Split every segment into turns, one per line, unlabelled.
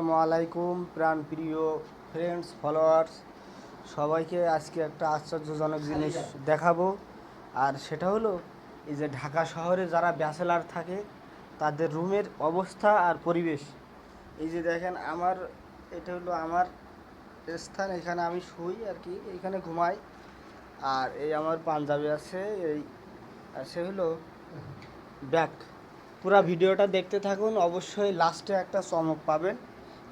আসসালামু আলাইকুম প্রাণপ্রিয় ফ্রেন্ডস ফলোয়ার্স, সবাইকে আজকে একটা আশ্চর্যজনক জিনিস দেখাবো। আর সেটা হলো এই যে ঢাকা শহরে যারা ব্যাচেলার থাকে তাদের রুমের অবস্থা আর পরিবেশ। এই যে দেখেন এটা হলো আমার স্থান, এখানে আমি শুই আর কি, এইখানে ঘুমাই। আর এই আমার পাঞ্জাবি আছে, এই আর সে হলো ব্যাগ। পুরা ভিডিওটা দেখতে থাকুন, অবশ্যই লাস্টে একটা চমক পাবেন।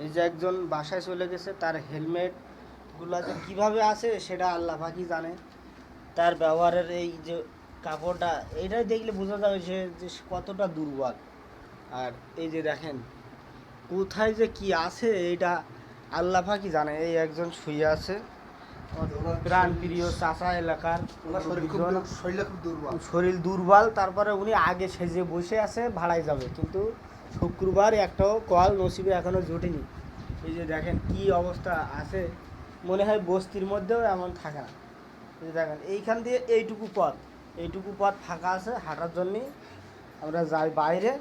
এই যে একজন বাসায় চলে গেছে, তার হেলমেটগুলো যে কীভাবে আছে সেটা আল্লাহ পাকই জানে। তার ব্যবহারের এই যে কাপড়টা, এইটাই দেখলে বোঝা যাবে যে কতটা দুর্বল। আর এই যে দেখেন কোথায় যে কি আছে এইটা আল্লাহ পাকই জানে। এই একজন শুয়ে আছে, প্রাণ প্রিয় চাচা এলাকার, শরীর দুর্বল। তারপরে উনি আগে সেজে বসে আছে ভাড়ায় যাবে, কিন্তু শুক্রবার একটাও কল নসিবে এখনও জুটেনি। এই যে দেখেন কি অবস্থা আছে, মনে হয় বস্তির মধ্যেও এমন থাকে না। এই যে দেখেন এইখান দিয়ে এইটুকু পথ ফাঁকা আছে হাঁটার জন্যে, আমরা যাই বাইরে।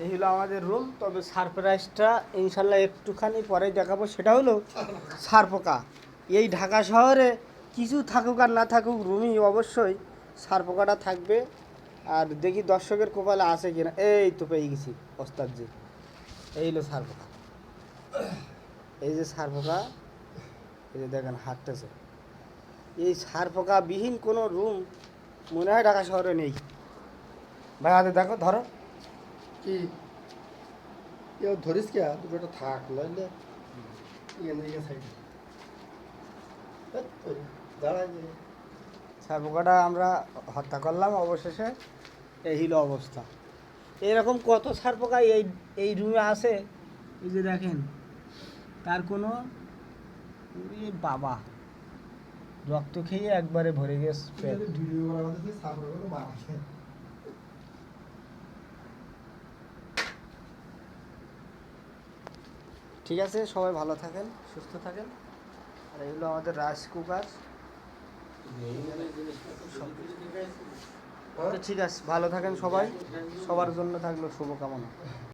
এই হলো আমাদের রুম। তবে সারপ্রাইজটা ইনশাল্লাহ একটুখানি পরেই দেখাবো। সেটা হলো সারপোকা। এই ঢাকা শহরে কিছু থাকুক আর না থাকুক, রুমই অবশ্যই সারপোকাটা থাকবে। আর দেখি দর্শকের কপালে আছে কিনা। এই তো পেয়ে গেছি ওস্তাদ জি, এই হলো সারপোকা। এই যে সারপোকা, এই যে দেখেন হাঁটতেছে। এই সারপোকা বিহীন কোনো রুম মনে হয় ঢাকা শহরে নেই। ভাই হাতে দেখো, ধরো
কি কেউ ধরিস কে দুটো থাক লইলে সাইডে দাঁড়ায়
সারপোকাটা আমরা হত্যা করলাম অবশেষে। এই হলো অবস্থা। এরকম কত সারপোকা এই এই রুমে আছে। এই যে দেখেন, তার কোনো বাবা রক্ত খেয়ে একবারে ভরে গেছে পেট। ঠিক আছে, সবাই ভালো থাকেন, সুস্থ থাকেন। আর এগুলো আমাদের রাইস কুকার। ঠিক আছে, ভালো থাকেন সবাই, সবার জন্য থাকলো শুভকামনা।